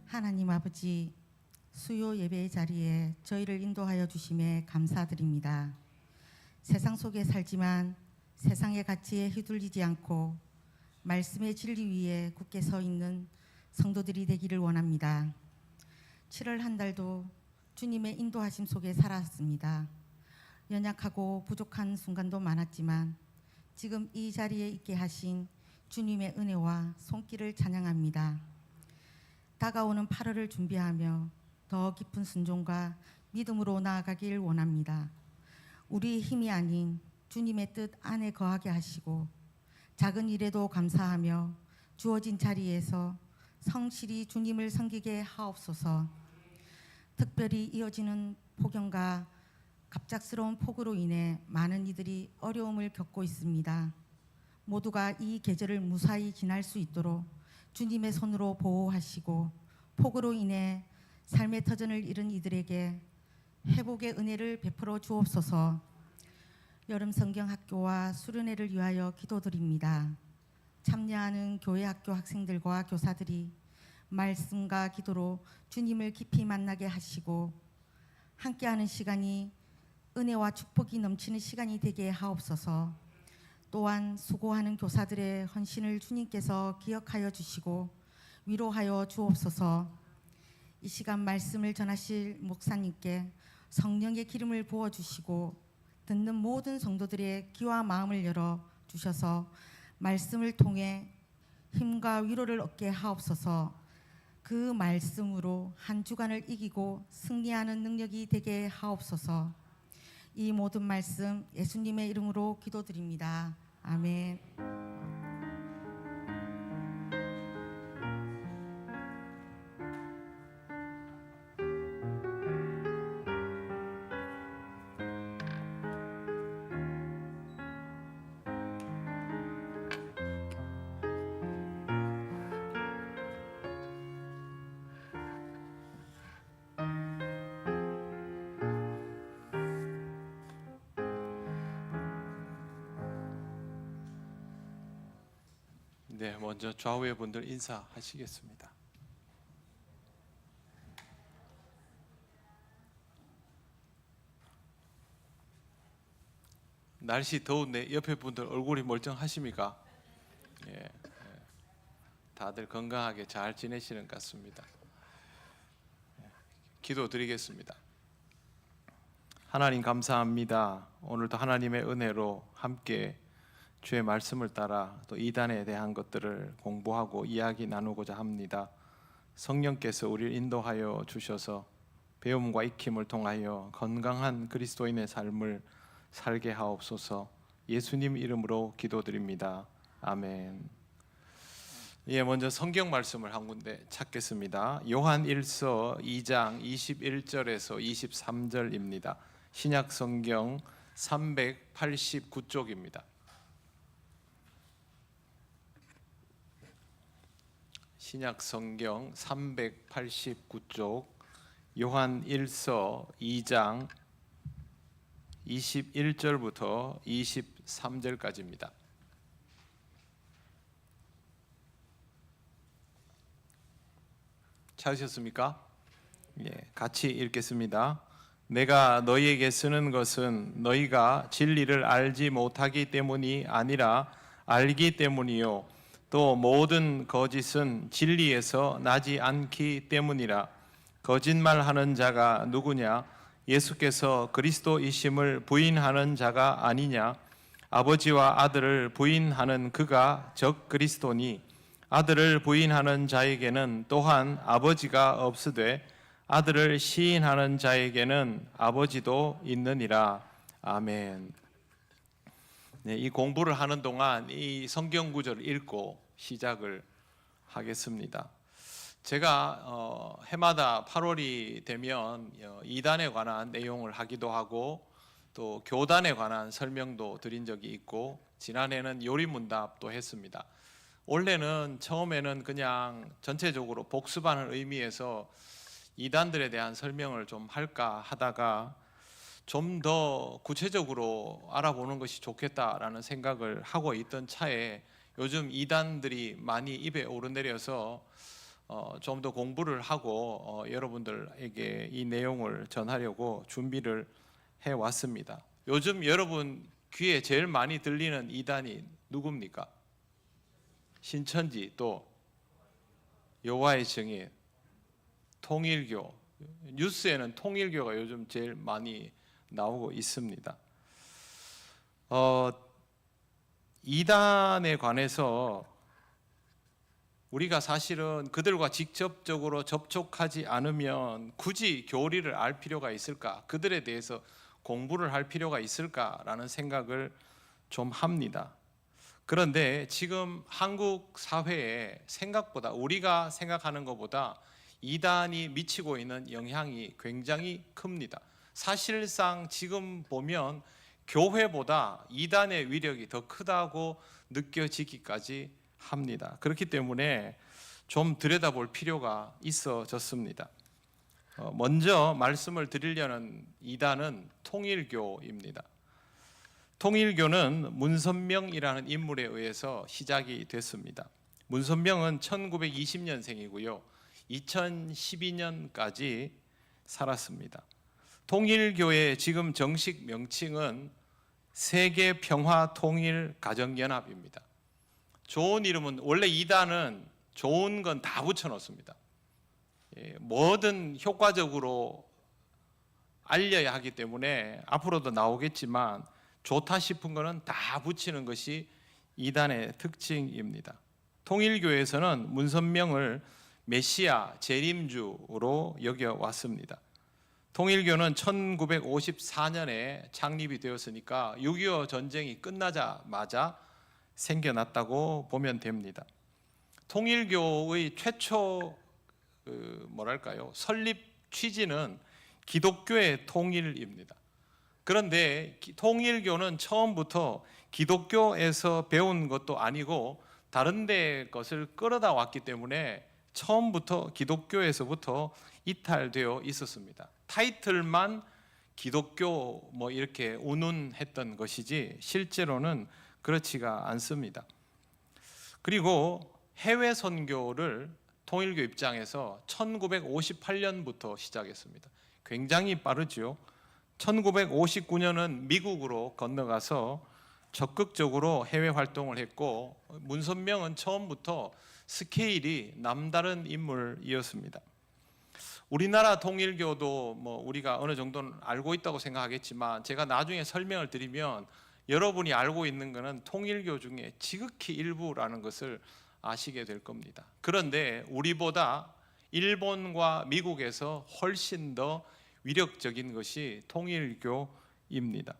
하나님 아버지, 수요 예배의 자리에 저희를 인도하여 주심에 감사드립니다. 세상 속에 살지만 세상의 가치에 휘둘리지 않고 말씀의 진리 위에 굳게 서 있는 성도들이 되기를 원합니다. 7월 한 달도 주님의 인도하심 속에 살았습니다. 연약하고 부족한 순간도 많았지만 지금 이 자리에 있게 하신 주님의 은혜와 손길을 찬양합니다. 다가오는 8월을 준비하며 더 깊은 순종과 믿음으로 나아가길 원합니다. 우리 힘이 아닌 주님의 뜻 안에 거하게 하시고 작은 일에도 감사하며 주어진 자리에서 성실히 주님을 섬기게 하옵소서. 특별히 이어지는 폭염과 갑작스러운 폭우로 인해 많은 이들이 어려움을 겪고 있습니다. 모두가 이 계절을 무사히 지날 수 있도록 주님의 손으로 보호하시고 폭우로 인해 삶의 터전을 잃은 이들에게 회복의 은혜를 베풀어 주옵소서. 여름 성경학교와 수련회를 위하여 기도드립니다. 참여하는 교회 학교 학생들과 교사들이 말씀과 기도로 주님을 깊이 만나게 하시고 함께하는 시간이 은혜와 축복이 넘치는 시간이 되게 하옵소서. 또한 수고하는 교사들의 헌신을 주님께서 기억하여 주시고 위로하여 주옵소서. 이 시간 말씀을 전하실 목사님께 성령의 기름을 부어주시고 듣는 모든 성도들의 귀와 마음을 열어 주셔서 말씀을 통해 힘과 위로를 얻게 하옵소서. 그 말씀으로 한 주간을 이기고 승리하는 능력이 되게 하옵소서. 이 모든 말씀 예수님의 이름으로 기도드립니다. 아멘. 네, 먼저 좌우의 분들 인사하시겠습니다. 날씨 더운데 옆에 분들 얼굴이 멀쩡하십니까? 예, 다들 건강하게 잘 지내시는 것 같습니다. 기도드리겠습니다. 하나님 감사합니다. 오늘도 하나님의 은혜로 함께 주의 말씀을 따라 또 이단에 대한 것들을 공부하고 이야기 나누고자 합니다. 성령께서 우리를 인도하여 주셔서 배움과 익힘을 통하여 건강한 그리스도인의 삶을 살게 하옵소서. 예수님 이름으로 기도드립니다. 아멘. 예, 먼저 성경 말씀을 한 군데 찾겠습니다. 요한 1서 2장 21절에서 23절입니다. 신약 성경 389쪽입니다. 신약 성경 389쪽 요한 1서 2장 21절부터 23절까지입니다. 찾으셨습니까? 예, 같이 읽겠습니다. 내가 너희에게 쓰는 것은 너희가 진리를 알지 못하기 때문이 아니라 알기 때문이요 또 모든 거짓은 진리에서 나지 않기 때문이라. 거짓말하는 자가 누구냐? 예수께서 그리스도이심을 부인하는 자가 아니냐? 아버지와 아들을 부인하는 그가 적 그리스도니 아들을 부인하는 자에게는 또한 아버지가 없으되 아들을 시인하는 자에게는 아버지도 있느니라. 아멘. 네, 이 공부를 하는 동안 이 성경 구절을 읽고 시작을 하겠습니다. 제가 해마다 8월이 되면 이단에 관한 내용을 하기도 하고 또 교단에 관한 설명도 드린 적이 있고 지난해는 요리문답도 했습니다. 원래는 처음에는 그냥 전체적으로 복습하는 의미에서 이단들에 대한 설명을 좀 할까 하다가 좀 더 구체적으로 알아보는 것이 좋겠다라는 생각을 하고 있던 차에 요즘 이단들이 많이 입에 오르내려서 좀 더 공부를 하고 여러분들에게 이 내용을 전하려고 준비를 해 왔습니다. 요즘 여러분 귀에 제일 많이 들리는 이단이 누굽니까? 신천지, 또 여호와의 증인, 통일교. 뉴스에는 통일교가 요즘 제일 많이 나오고 있습니다. 이단에 관해서 우리가 사실은 그들과 직접적으로 접촉하지 않으면 굳이 교리를 알 필요가 있을까? 그들에 대해서 공부를 할 필요가 있을까라는 생각을 좀 합니다. 그런데 지금 한국 사회에 생각보다, 우리가 생각하는 것보다 이단이 미치고 있는 영향이 굉장히 큽니다. 사실상 지금 보면 교회보다 이단의 위력이 더 크다고 느껴지기까지 합니다. 그렇기 때문에 좀 들여다볼 필요가 있어졌습니다. 먼저 말씀을 드리려는 이단은 통일교입니다. 통일교는 문선명이라는 인물에 의해서 시작이 됐습니다. 문선명은 1920년생이고요. 2012년까지 살았습니다. 통일교의 지금 정식 명칭은 세계평화통일가정연합입니다. 좋은 이름은, 원래 이단은 좋은 건 다 붙여놓습니다. 뭐든 효과적으로 알려야 하기 때문에 앞으로도 나오겠지만 좋다 싶은 거는 다 붙이는 것이 이단의 특징입니다. 통일교에서는 문선명을 메시아 재림주로 여겨왔습니다. 통일교는 1954년에 창립이 되었으니까 6.25 전쟁이 끝나자마자 생겨났다고 보면 됩니다. 통일교의 최초 설립 취지는 기독교의 통일입니다. 그런데 통일교는 처음부터 기독교에서 배운 것도 아니고 다른 데 것을 끌어다 왔기 때문에 처음부터 기독교에서부터 이탈되어 있었습니다. 타이틀만 기독교 이렇게 운운했던 것이지 실제로는 그렇지가 않습니다. 그리고 해외 선교를 통일교 입장에서 1958년부터 시작했습니다. 굉장히 빠르죠. 1959년은 미국으로 건너가서 적극적으로 해외 활동을 했고, 문선명은 처음부터 스케일이 남다른 인물이었습니다. 우리나라 통일교도 우리가 어느 정도는 알고 있다고 생각하겠지만, 제가 나중에 설명을 드리면 여러분이 알고 있는 것은 통일교 중에 지극히 일부라는 것을 아시게 될 겁니다. 그런데 우리보다 일본과 미국에서 훨씬 더 위력적인 것이 통일교입니다.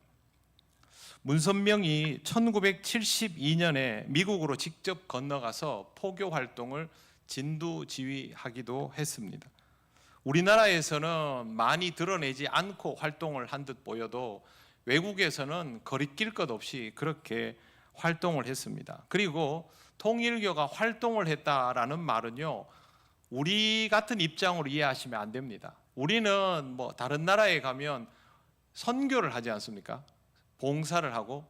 문선명이 1972년에 미국으로 직접 건너가서 포교 활동을 진두지휘하기도 했습니다. 우리나라에서는 많이 드러내지 않고 활동을 한 듯 보여도 외국에서는 거리낄 것 없이 그렇게 활동을 했습니다. 그리고 통일교가 활동을 했다라는 말은요, 우리 같은 입장으로 이해하시면 안 됩니다. 우리는 다른 나라에 가면 선교를 하지 않습니까? 봉사를 하고.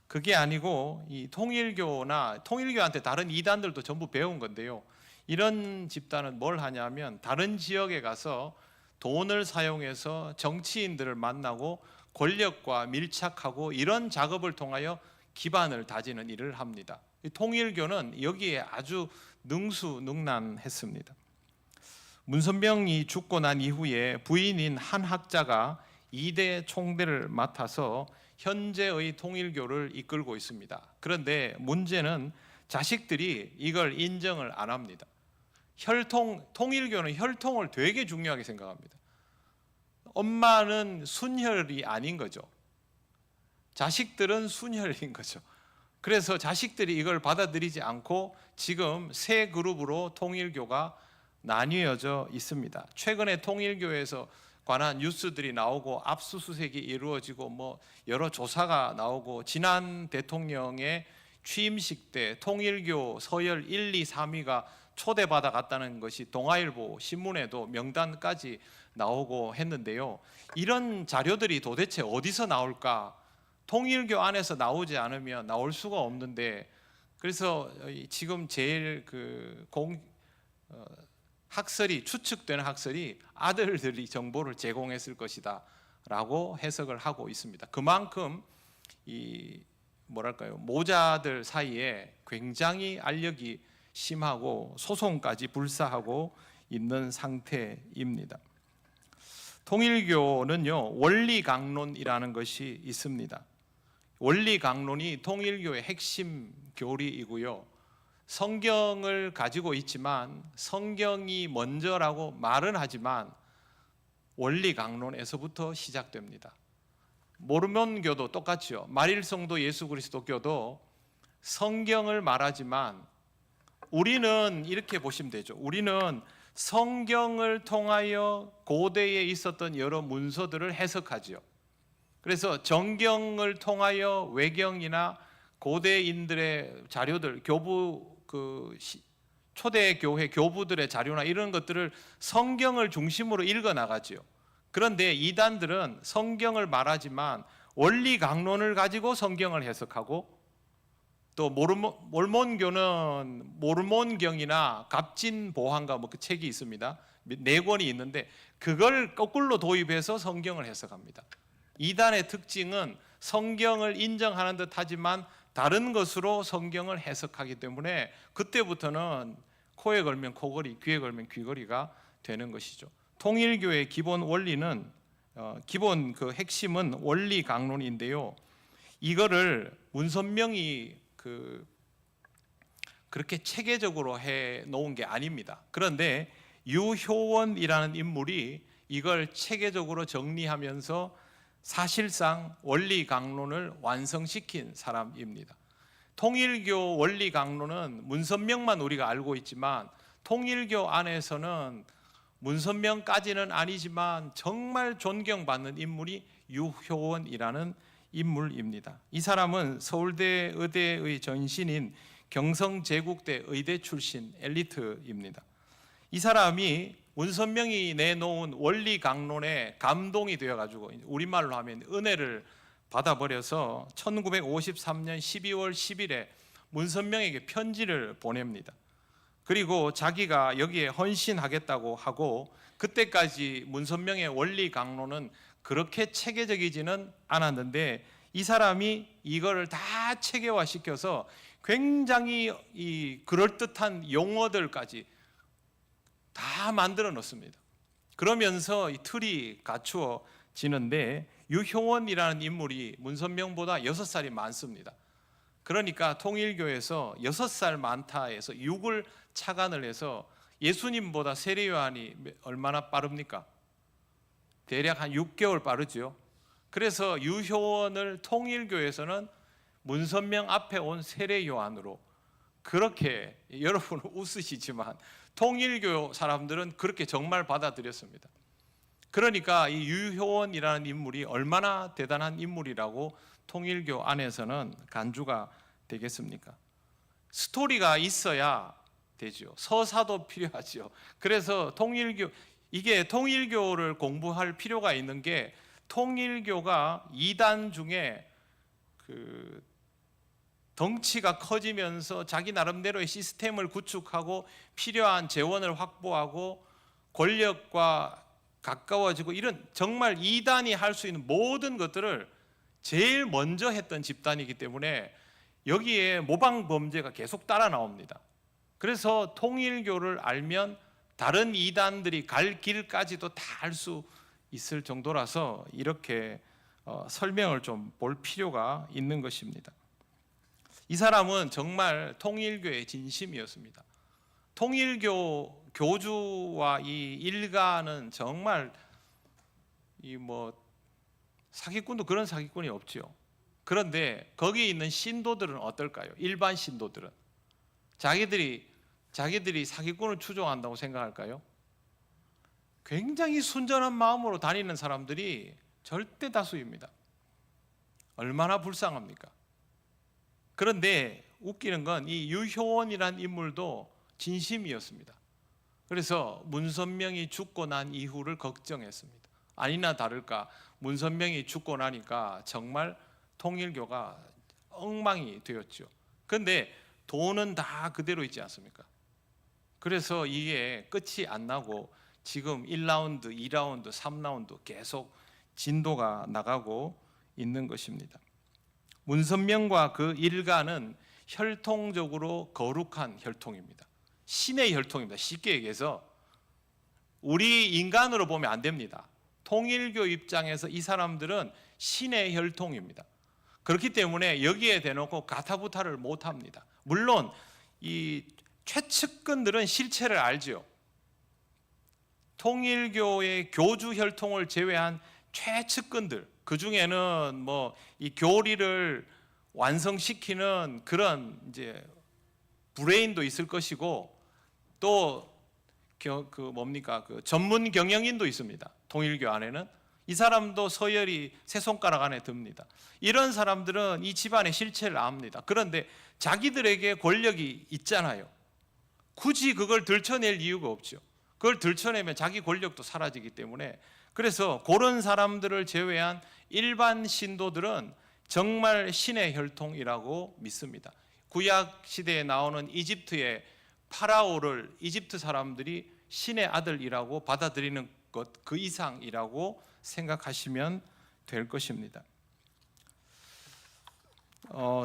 그게 아니고 이 통일교한테 다른 이단들도 전부 배운 건데요, 이런 집단은 뭘 하냐면 다른 지역에 가서 돈을 사용해서 정치인들을 만나고 권력과 밀착하고 이런 작업을 통하여 기반을 다지는 일을 합니다. 통일교는 여기에 아주 능수능란했습니다. 문선명이 죽고 난 이후에 부인인 한 학자가 2대 총대를 맡아서 현재의 통일교를 이끌고 있습니다. 그런데 문제는 자식들이 이걸 인정을 안 합니다. 통일교는 혈통을 되게 중요하게 생각합니다. 엄마는 순혈이 아닌 거죠. 자식들은 순혈인 거죠. 그래서 자식들이 이걸 받아들이지 않고 지금 세 그룹으로 통일교가 나뉘어져 있습니다. 최근에 통일교에서 관한 뉴스들이 나오고 압수수색이 이루어지고 여러 조사가 나오고, 지난 대통령의 취임식 때 통일교 서열 1, 2, 3위가 초대받아 갔다는 것이 동아일보 신문에도 명단까지 나오고 했는데요, 이런 자료들이 도대체 어디서 나올까? 통일교 안에서 나오지 않으면 나올 수가 없는데, 그래서 지금 제일 학설이 추측되는 학설이 아들들이 정보를 제공했을 것이다 라고 해석을 하고 있습니다. 그만큼 이 뭐랄까요, 모자들 사이에 굉장히 알력이 심하고 소송까지 불사하고 있는 상태입니다. 통일교는요, 원리강론이라는 것이 있습니다. 원리강론이 통일교의 핵심 교리이고요, 성경을 가지고 있지만 성경이 먼저라고 말은 하지만 원리강론에서부터 시작됩니다. 모르몬교도 똑같죠. 말일성도 예수 그리스도교도 성경을 말하지만 우리는 이렇게 보시면 되죠. 우리는 성경을 통하여 고대에 있었던 여러 문서들을 해석하지요. 그래서 정경을 통하여 외경이나 고대인들의 자료들, 교부 초대 교회 교부들의 자료나 이런 것들을 성경을 중심으로 읽어 나가지요. 그런데 이단들은 성경을 말하지만 원리 강론을 가지고 성경을 해석하고, 또 몰몬교는 모르몬경이나 갑진보한가 뭐 그 책이 있습니다. 4권이 있는데 그걸 거꾸로 도입해서 성경을 해석합니다. 이단의 특징은 성경을 인정하는 듯 하지만 다른 것으로 성경을 해석하기 때문에 그때부터는 코에 걸면 코걸이, 귀에 걸면 귀걸이가 되는 것이죠. 통일교의 기본 원리는 기본 그 핵심은 원리 강론인데요. 이거를 문선명이 그렇게 체계적으로 해 놓은 게 아닙니다. 그런데 유효원이라는 인물이 이걸 체계적으로 정리하면서 사실상 원리 강론을 완성시킨 사람입니다. 통일교 원리 강론은 문선명만 우리가 알고 있지만 통일교 안에서는 문선명까지는 아니지만 정말 존경받는 인물이 유효원이라는 인물입니다. 이 사람은 서울대 의대의 전신인 경성제국대 의대 출신 엘리트입니다. 이 사람이 문선명이 내놓은 원리 강론에 감동이 되어가지고 우리말로 하면 은혜를 받아버려서 1953년 12월 10일에 문선명에게 편지를 보냅니다. 그리고 자기가 여기에 헌신하겠다고 하고, 그때까지 문선명의 원리 강론은 그렇게 체계적이지는 않았는데 이 사람이 이거를 다 체계화시켜서 굉장히 이 그럴듯한 용어들까지 다 만들어 놓습니다. 그러면서 이 틀이 갖추어지는데 유효원이라는 인물이 문선명보다 6살이 많습니다. 그러니까 통일교에서 6살 많다에서 6을 착안을 해서 예수님보다 세례요한이 얼마나 빠릅니까? 대략 한 6개월 빠르죠. 그래서 유효원을 통일교에서는 문선명 앞에 온 세례요한으로, 그렇게 여러분 웃으시지만 통일교 사람들은 그렇게 정말 받아들였습니다. 그러니까 이 유효원이라는 인물이 얼마나 대단한 인물이라고 통일교 안에서는 간주가 되겠습니까? 스토리가 있어야 되죠. 서사도 필요하죠. 그래서 통일교를 공부할 필요가 있는 게, 통일교가 이단 중에 덩치가 커지면서 자기 나름대로의 시스템을 구축하고 필요한 재원을 확보하고 권력과 가까워지고, 이런 정말 이단이 할 수 있는 모든 것들을 제일 먼저 했던 집단이기 때문에 여기에 모방 범죄가 계속 따라 나옵니다. 그래서 통일교를 알면 다른 이단들이 갈 길까지도 다 알 수 있을 정도라서 이렇게 설명을 좀 볼 필요가 있는 것입니다. 이 사람은 정말 통일교의 진심이었습니다. 통일교 교주와 이 일가는 정말 사기꾼도 그런 사기꾼이 없지요. 그런데 거기 있는 신도들은 어떨까요? 일반 신도들은 자기들이 사기꾼을 추종한다고 생각할까요? 굉장히 순전한 마음으로 다니는 사람들이 절대 다수입니다. 얼마나 불쌍합니까? 그런데 웃기는 건 이 유효원이라는 인물도 진심이었습니다. 그래서 문선명이 죽고 난 이후를 걱정했습니다. 아니나 다를까 문선명이 죽고 나니까 정말 통일교가 엉망이 되었죠. 그런데 돈은 다 그대로 있지 않습니까? 그래서 이게 끝이 안 나고 지금 1라운드, 2라운드, 3라운드 계속 진도가 나가고 있는 것입니다. 문선명과 그 일가는 혈통적으로 거룩한 혈통입니다. 신의 혈통입니다. 쉽게 얘기해서 우리 인간으로 보면 안 됩니다. 통일교 입장에서 이 사람들은 신의 혈통입니다. 그렇기 때문에 여기에 대놓고 가타부타를 못합니다. 물론 이 최측근들은 실체를 알죠. 통일교의 교주 혈통을 제외한 최측근들, 그 중에는 뭐 이 교리를 완성시키는 그런 이제 브레인도 있을 것이고 또 그 전문 경영인도 있습니다. 통일교 안에는 이 사람도 서열이 세 손가락 안에 듭니다. 이런 사람들은 이 집안의 실체를 압니다. 그런데 자기들에게 권력이 있잖아요. 굳이 그걸 들춰낼 이유가 없죠. 그걸 들춰내면 자기 권력도 사라지기 때문에, 그래서 그런 사람들을 제외한 일반 신도들은 정말 신의 혈통이라고 믿습니다. 구약 시대에 나오는 이집트의 파라오를 이집트 사람들이 신의 아들이라고 받아들이는 것 그 이상이라고 생각하시면 될 것입니다.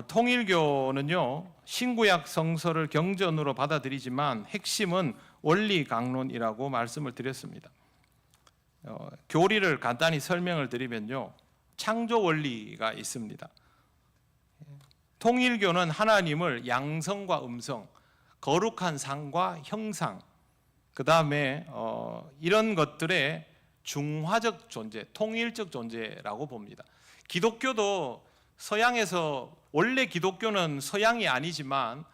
통일교는요, 신구약 성서를 경전으로 받아들이지만 핵심은 원리 강론이라고 말씀을 드렸습니다. 교리를 간단히 설명을 드리면요, 창조 원리가 있습니다. 통일교는 하나님을 양성과 음성, 거룩한 상과 형상, 그 다음에 이런 것들의 중화적 존재, 통일적 존재라고 봅니다. 기독교도 서양에서, 원래 기독교는 서양이 아니지만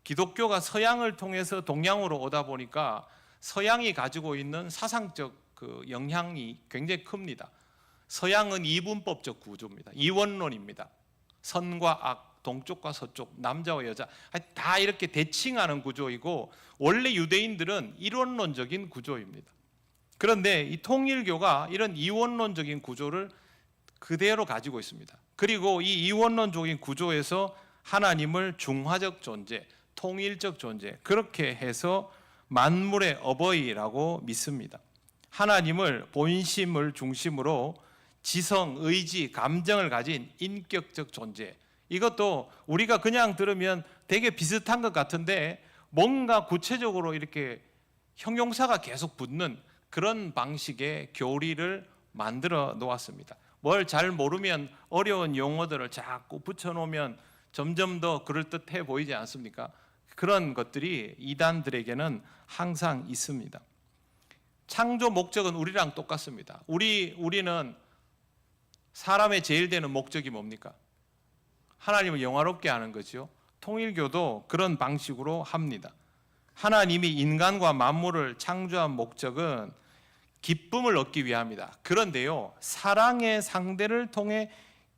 기독교가 서양을 통해서 동양으로 오다 보니까 서양이 가지고 있는 사상적 그 영향이 굉장히 큽니다. 서양은 이분법적 구조입니다. 이원론입니다. 선과 악, 동쪽과 서쪽, 남자와 여자 다 이렇게 대칭하는 구조이고, 원래 유대인들은 이론론적인 구조입니다. 그런데 이 통일교가 이런 이원론적인 구조를 그대로 가지고 있습니다. 그리고 이 이원론적인 구조에서 하나님을 중화적 존재, 통일적 존재, 그렇게 해서 만물의 어버이라고 믿습니다. 하나님을 본심을 중심으로 지성, 의지, 감정을 가진 인격적 존재, 이것도 우리가 그냥 들으면 되게 비슷한 것 같은데 뭔가 구체적으로 이렇게 형용사가 계속 붙는 그런 방식의 교리를 만들어 놓았습니다. 뭘 잘 모르면 어려운 용어들을 자꾸 붙여놓으면 점점 더 그럴듯해 보이지 않습니까? 그런 것들이 이단들에게는 항상 있습니다. 창조 목적은 우리랑 똑같습니다. 우리는 사람의 제일 되는 목적이 뭡니까? 하나님을 영화롭게 하는 거죠. 통일교도 그런 방식으로 합니다. 하나님이 인간과 만물을 창조한 목적은 기쁨을 얻기 위함이다. 그런데요, 사랑의 상대를 통해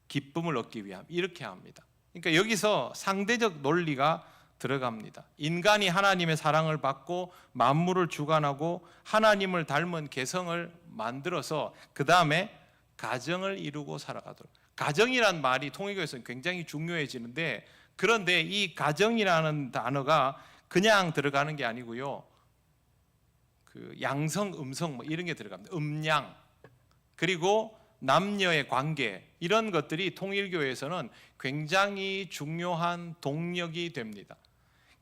기쁨을 얻기 위함, 이렇게 합니다. 그러니까 여기서 상대적 논리가 들어갑니다. 인간이 하나님의 사랑을 받고 만물을 주관하고 하나님을 닮은 개성을 만들어서 그 다음에 가정을 이루고 살아가도록. 가정이란 말이 통일교에서는 굉장히 중요해지는데, 그런데 이 가정이라는 단어가 그냥 들어가는 게 아니고요, 그 양성, 음성 뭐 이런 게 들어갑니다. 음양, 그리고 남녀의 관계, 이런 것들이 통일교에서는 굉장히 중요한 동력이 됩니다.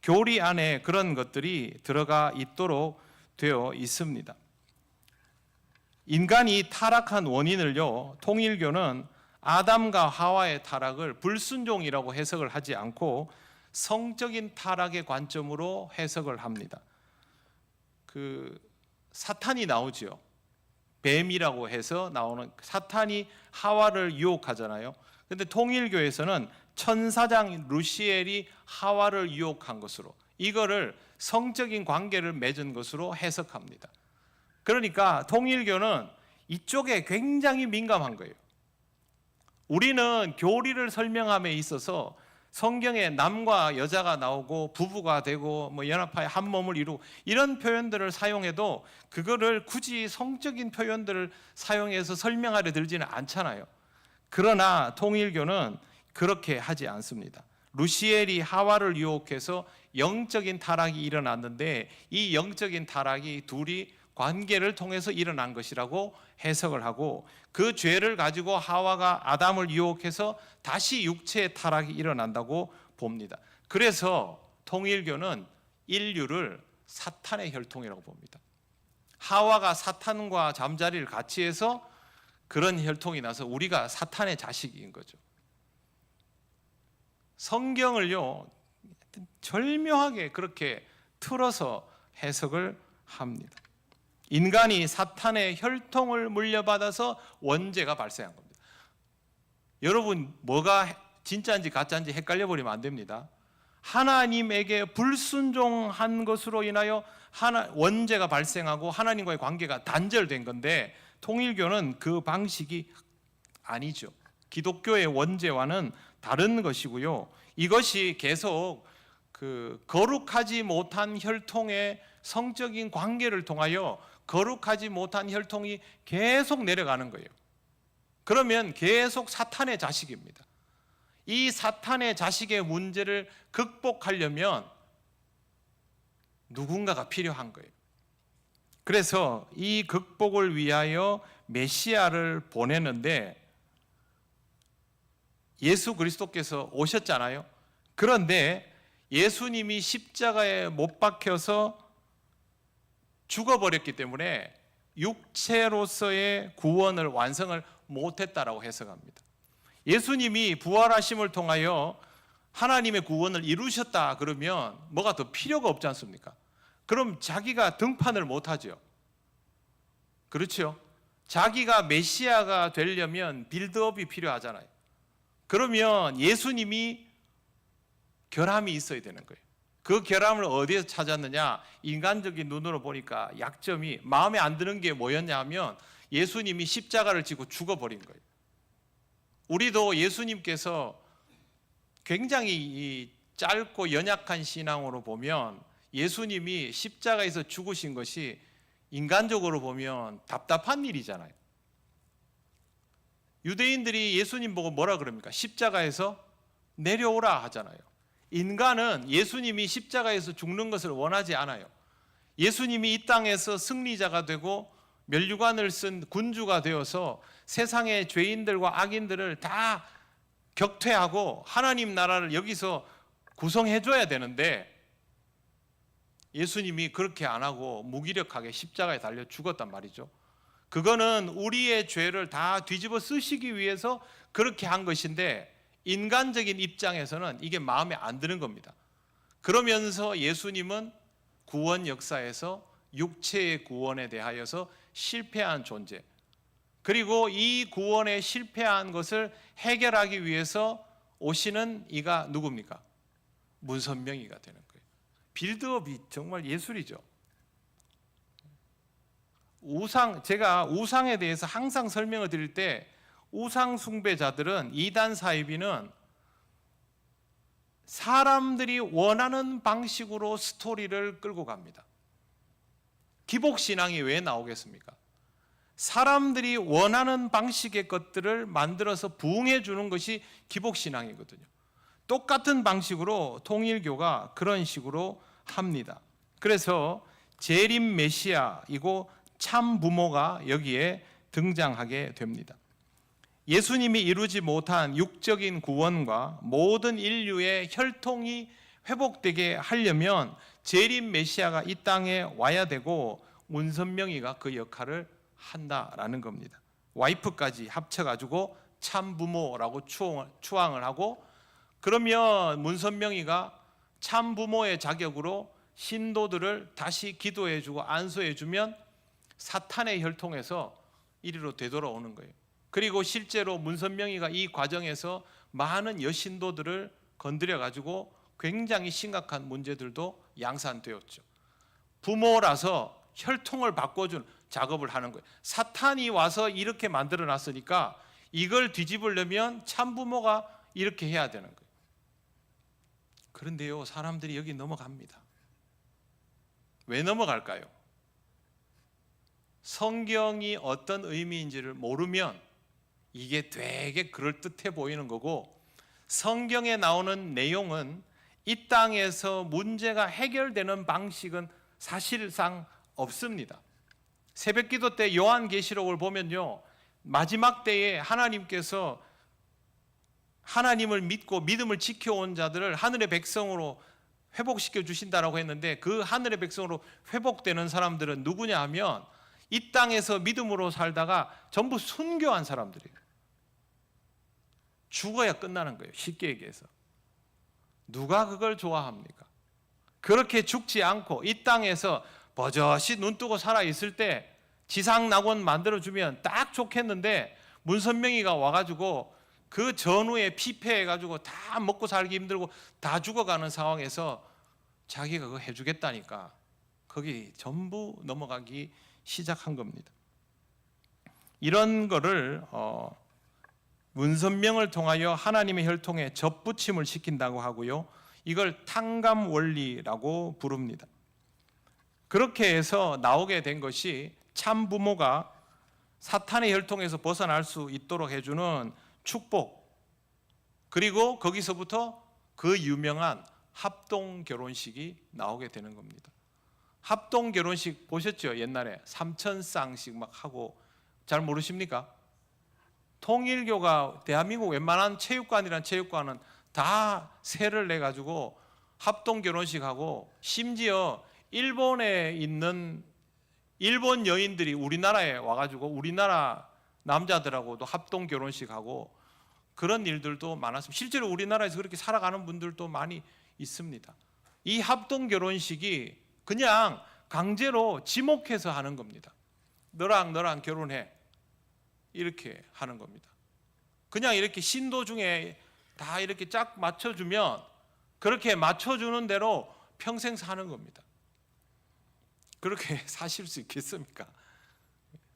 교리 안에 그런 것들이 들어가 있도록 되어 있습니다. 인간이 타락한 원인을요, 통일교는 아담과 하와의 타락을 불순종이라고 해석을 하지 않고 성적인 타락의 관점으로 해석을 합니다. 그 사탄이 나오죠. 뱀이라고 해서 나오는 사탄이 하와를 유혹하잖아요. 근데 통일교에서는 천사장 루시엘이 하와를 유혹한 것으로, 이거를 성적인 관계를 맺은 것으로 해석합니다. 그러니까 통일교는 이쪽에 굉장히 민감한 거예요. 우리는 교리를 설명함에 있어서 성경에 남과 여자가 나오고 부부가 되고 뭐 연합하여 한 몸을 이루고 이런 표현들을 사용해도 그거를 굳이 성적인 표현들을 사용해서 설명하려 들지는 않잖아요. 그러나 통일교는 그렇게 하지 않습니다. 루시엘이 하와를 유혹해서 영적인 타락이 일어났는데 이 영적인 타락이 둘이 관계를 통해서 일어난 것이라고 해석을 하고 그 죄를 가지고 하와가 아담을 유혹해서 다시 육체의 타락이 일어난다고 봅니다. 그래서 통일교는 인류를 사탄의 혈통이라고 봅니다. 하와가 사탄과 잠자리를 같이 해서 그런 혈통이 나서 우리가 사탄의 자식인 거죠. 성경을요 절묘하게 그렇게 틀어서 해석을 합니다. 인간이 사탄의 혈통을 물려받아서 원죄가 발생한 겁니다. 여러분 뭐가 진짜인지 가짜인지 헷갈려 버리면 안 됩니다. 하나님에게 불순종한 것으로 인하여 원죄가 발생하고 하나님과의 관계가 단절된 건데 통일교는 그 방식이 아니죠. 기독교의 원죄와는 다른 것이고요. 이것이 계속 그 거룩하지 못한 혈통의 성적인 관계를 통하여 거룩하지 못한 혈통이 계속 내려가는 거예요. 그러면 계속 사탄의 자식입니다. 이 사탄의 자식의 문제를 극복하려면 누군가가 필요한 거예요. 그래서 이 극복을 위하여 메시아를 보내는데 예수 그리스도께서 오셨잖아요. 그런데 예수님이 십자가에 못 박혀서 죽어버렸기 때문에 육체로서의 구원을 완성을 못했다라고 해석합니다. 예수님이 부활하심을 통하여 하나님의 구원을 이루셨다 그러면 뭐가 더 필요가 없지 않습니까? 그럼 자기가 등판을 못하죠. 그렇죠? 자기가 메시아가 되려면 빌드업이 필요하잖아요. 그러면 예수님이 결함이 있어야 되는 거예요. 그 결함을 어디에서 찾았느냐? 인간적인 눈으로 보니까 약점이 마음에 안 드는 게 뭐였냐 하면 예수님이 십자가를 지고 죽어버린 거예요. 우리도 예수님께서 굉장히 짧고 연약한 신앙으로 보면 예수님이 십자가에서 죽으신 것이 인간적으로 보면 답답한 일이잖아요. 유대인들이 예수님 보고 뭐라 그럽니까? 십자가에서 내려오라 하잖아요. 인간은 예수님이 십자가에서 죽는 것을 원하지 않아요. 예수님이 이 땅에서 승리자가 되고 면류관을 쓴 군주가 되어서 세상의 죄인들과 악인들을 다 격퇴하고 하나님 나라를 여기서 구성해 줘야 되는데 예수님이 그렇게 안 하고 무기력하게 십자가에 달려 죽었단 말이죠. 그거는 우리의 죄를 다 뒤집어 쓰시기 위해서 그렇게 한 것인데 인간적인 입장에서는 이게 마음에 안 드는 겁니다. 그러면서 예수님은 구원 역사에서 육체의 구원에 대하여서 실패한 존재, 그리고 이 구원에 실패한 것을 해결하기 위해서 오시는 이가 누굽니까? 문선명이가 되는 거예요. 빌드업이 정말 예술이죠. 제가 우상에 대해서 항상 설명을 드릴 때 우상 숭배자들은 이단 사이비는 사람들이 원하는 방식으로 스토리를 끌고 갑니다. 기복신앙이 왜 나오겠습니까? 사람들이 원하는 방식의 것들을 만들어서 부응해 주는 것이 기복신앙이거든요. 똑같은 방식으로 통일교가 그런 식으로 합니다. 그래서 재림 메시아이고 참 부모가 여기에 등장하게 됩니다. 예수님이 이루지 못한 육적인 구원과 모든 인류의 혈통이 회복되게 하려면 재림 메시아가 이 땅에 와야 되고 문선명이가 그 역할을 한다라는 겁니다. 와이프까지 합쳐가지고 참 부모라고 추앙을 하고, 그러면 문선명이가 참 부모의 자격으로 신도들을 다시 기도해주고 안수해주면 사탄의 혈통에서 이리로 되돌아오는 거예요. 그리고 실제로 문선명이가 이 과정에서 많은 여신도들을 건드려가지고 굉장히 심각한 문제들도 양산되었죠. 부모라서 혈통을 바꿔준 작업을 하는 거예요. 사탄이 와서 이렇게 만들어 놨으니까 이걸 뒤집으려면 참부모가 이렇게 해야 되는 거예요. 그런데요, 사람들이 여기 넘어갑니다. 왜 넘어갈까요? 성경이 어떤 의미인지를 모르면 이게 되게 그럴듯해 보이는 거고, 성경에 나오는 내용은 이 땅에서 문제가 해결되는 방식은 사실상 없습니다. 새벽기도 때 요한계시록을 보면요, 마지막 때에 하나님께서 하나님을 믿고 믿음을 지켜온 자들을 하늘의 백성으로 회복시켜 주신다라고 했는데, 그 하늘의 백성으로 회복되는 사람들은 누구냐 하면 이 땅에서 믿음으로 살다가 전부 순교한 사람들이에요. 죽어야 끝나는 거예요, 쉽게 얘기해서. 누가 그걸 좋아합니까? 그렇게 죽지 않고 이 땅에서 버젓이 눈 뜨고 살아있을 때 지상낙원 만들어주면 딱 좋겠는데, 문선명이가 와가지고 그 전후에 피폐해가지고 다 먹고 살기 힘들고 다 죽어가는 상황에서 자기가 그거 해주겠다니까 거기 전부 넘어가기 시작한 겁니다. 이런 거를 문선명을 통하여 하나님의 혈통에 접붙임을 시킨다고 하고요, 이걸 탕감 원리라고 부릅니다. 그렇게 해서 나오게 된 것이 참 부모가 사탄의 혈통에서 벗어날 수 있도록 해주는 축복, 그리고 거기서부터 그 유명한 합동 결혼식이 나오게 되는 겁니다. 합동 결혼식 보셨죠? 옛날에 3,000쌍씩 막 하고. 잘 모르십니까? 통일교가 대한민국 웬만한 체육관이란 체육관은 다 세를 내 가지고 합동 결혼식하고, 심지어 일본에 있는 일본 여인들이 우리나라에 와가지고 우리나라 남자들하고도 합동 결혼식하고 그런 일들도 많았습니다. 실제로 우리나라에서 그렇게 살아가는 분들도 많이 있습니다. 이 합동 결혼식이 그냥 강제로 지목해서 하는 겁니다. 너랑 결혼해, 이렇게 하는 겁니다. 그냥 이렇게 신도 중에 다 이렇게 짝 맞춰주면 그렇게 맞춰주는 대로 평생 사는 겁니다. 그렇게 사실 수 있겠습니까?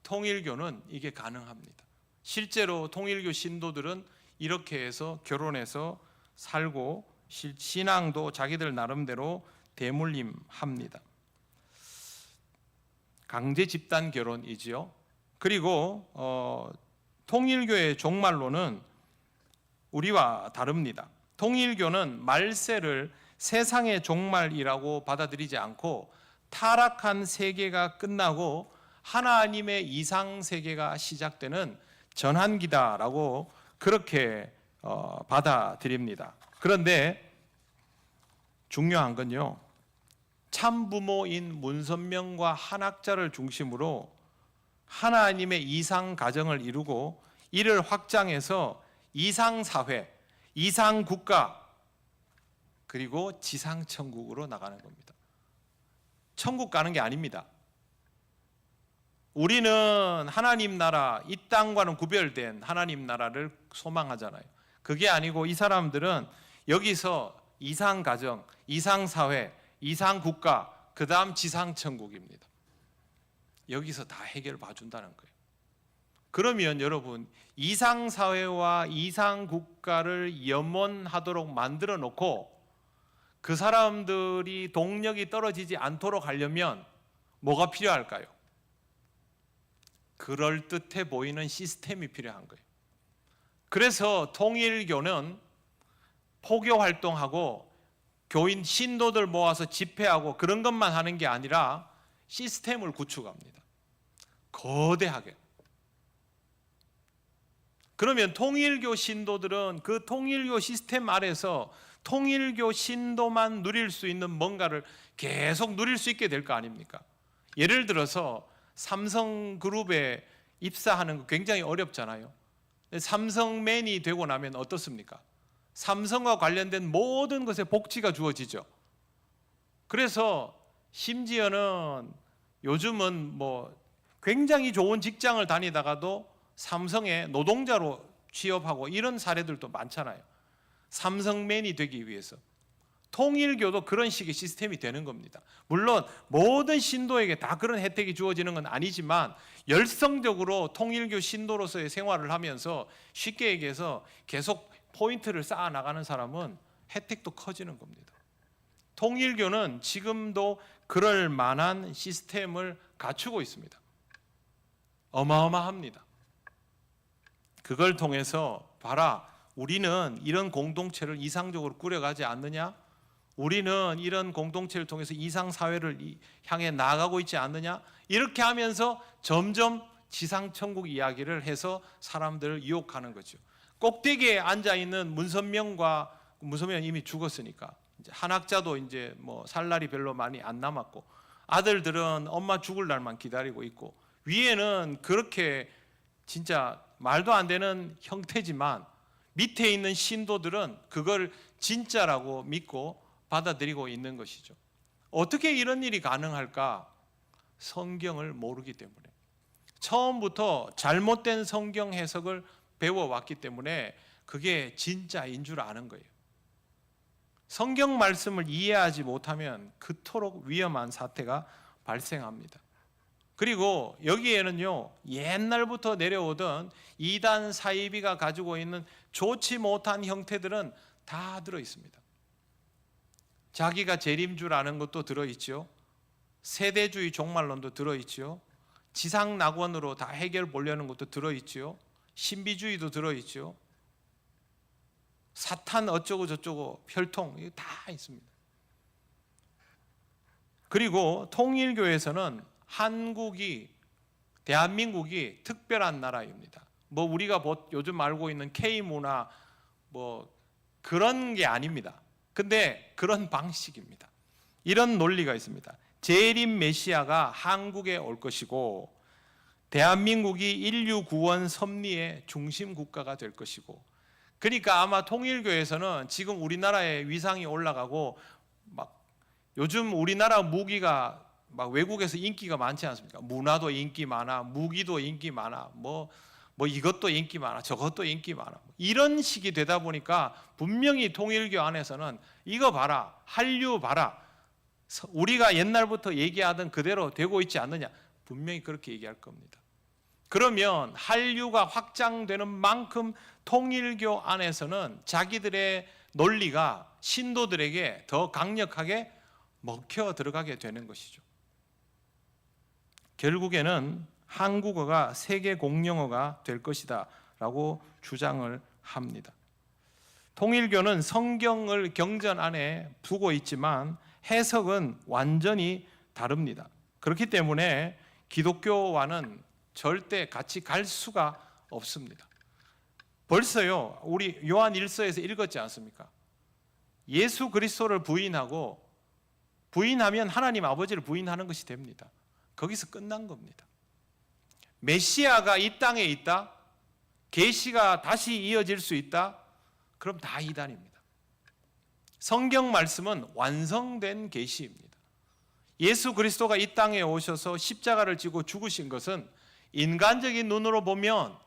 통일교는 이게 가능합니다. 실제로 통일교 신도들은 이렇게 해서 결혼해서 살고 신앙도 자기들 나름대로 대물림합니다. 강제 집단 결혼이지요. 그리고 통일교의 종말론은 우리와 다릅니다. 통일교는 말세를 세상의 종말이라고 받아들이지 않고 타락한 세계가 끝나고 하나님의 이상 세계가 시작되는 전환기다라고 그렇게 받아들입니다. 그런데 중요한 건요, 참부모인 문선명과 한학자를 중심으로 하나님의 이상 가정을 이루고 이를 확장해서 이상사회, 이상국가, 그리고 지상천국으로 나가는 겁니다. 천국 가는 게 아닙니다. 우리는 하나님 나라, 이 땅과는 구별된 하나님 나라를 소망하잖아요. 그게 아니고 이 사람들은 여기서 이상가정, 이상사회, 이상국가, 그 다음 지상천국입니다. 여기서 다 해결 봐준다는 거예요. 그러면 여러분, 이상사회와 이상국가를 염원하도록 만들어 놓고 그 사람들이 동력이 떨어지지 않도록 하려면 뭐가 필요할까요? 그럴듯해 보이는 시스템이 필요한 거예요. 그래서 통일교는 포교 활동하고 교인 신도들 모아서 집회하고 그런 것만 하는 게 아니라 시스템을 구축합니다. 거대하게. 그러면 통일교 신도들은 그 통일교 시스템 아래서 통일교 신도만 누릴 수 있는 뭔가를 계속 누릴 수 있게 될 거 아닙니까? 예를 들어서 삼성그룹에 입사하는 거 굉장히 어렵잖아요. 삼성맨이 되고 나면 어떻습니까? 삼성과 관련된 모든 것에 복지가 주어지죠. 그래서 심지어는 요즘은 뭐 굉장히 좋은 직장을 다니다가도 삼성의 노동자로 취업하고 이런 사례들도 많잖아요. 삼성맨이 되기 위해서. 통일교도 그런 식의 시스템이 되는 겁니다. 물론 모든 신도에게 다 그런 혜택이 주어지는 건 아니지만 열성적으로 통일교 신도로서의 생활을 하면서 쉽게 얘기해서 계속 포인트를 쌓아 나가는 사람은 혜택도 커지는 겁니다. 통일교는 지금도 그럴 만한 시스템을 갖추고 있습니다. 어마어마합니다. 그걸 통해서 봐라, 우리는 이런 공동체를 이상적으로 꾸려가지 않느냐? 우리는 이런 공동체를 통해서 이상 사회를 향해 나아가고 있지 않느냐? 이렇게 하면서 점점 지상천국 이야기를 해서 사람들을 유혹하는 거죠. 꼭대기에 앉아 있는 문선명은 이미 죽었으니까 이제 한학자도 이제 뭐 살 날이 별로 많이 안 남았고, 아들들은 엄마 죽을 날만 기다리고 있고, 위에는 그렇게 진짜 말도 안 되는 형태지만 밑에 있는 신도들은 그걸 진짜라고 믿고 받아들이고 있는 것이죠. 어떻게 이런 일이 가능할까? 성경을 모르기 때문에, 처음부터 잘못된 성경 해석을 배워왔기 때문에 그게 진짜인 줄 아는 거예요. 성경 말씀을 이해하지 못하면 그토록 위험한 사태가 발생합니다. 그리고 여기에는요, 옛날부터 내려오던 이단 사이비가 가지고 있는 좋지 못한 형태들은 다 들어 있습니다. 자기가 재림 줄 아는 것도 들어있죠. 세대주의 종말론도 들어있죠. 지상낙원으로 다 해결 보려는 것도 들어있죠. 신비주의도 들어있죠. 사탄 어쩌고 저쩌고 혈통, 이거 다 있습니다. 그리고 통일교에서는 대한민국이 특별한 나라입니다. 뭐 우리가 요즘 알고 있는 K문화 뭐 그런 게 아닙니다. 근데 그런 방식입니다. 이런 논리가 있습니다. 재림 메시아가 한국에 올 것이고, 대한민국이 인류 구원 섭리의 중심 국가가 될 것이고, 그러니까 아마 통일교에서는 지금 우리나라의 위상이 올라가고, 막 요즘 우리나라 무기가 막 외국에서 인기가 많지 않습니까? 문화도 인기 많아, 무기도 인기 많아, 뭐 이것도 인기 많아, 저것도 인기 많아, 이런 식이 되다 보니까 분명히 통일교 안에서는 이거 봐라, 한류 봐라, 우리가 옛날부터 얘기하던 그대로 되고 있지 않느냐, 분명히 그렇게 얘기할 겁니다. 그러면 한류가 확장되는 만큼 통일교 안에서는 자기들의 논리가 신도들에게 더 강력하게 먹혀 들어가게 되는 것이죠. 결국에는 한국어가 세계 공용어가 될 것이다 라고 주장을 합니다. 통일교는 성경을 경전 안에 두고 있지만 해석은 완전히 다릅니다. 그렇기 때문에 기독교와는 절대 같이 갈 수가 없습니다. 벌써요, 우리 요한 1서에서 읽었지 않습니까? 예수 그리스도를 부인하면 하나님 아버지를 부인하는 것이 됩니다. 거기서 끝난 겁니다. 메시아가 이 땅에 있다, 계시가 다시 이어질 수 있다, 그럼 다 이단입니다. 성경 말씀은 완성된 계시입니다. 예수 그리스도가 이 땅에 오셔서 십자가를 지고 죽으신 것은 인간적인 눈으로 보면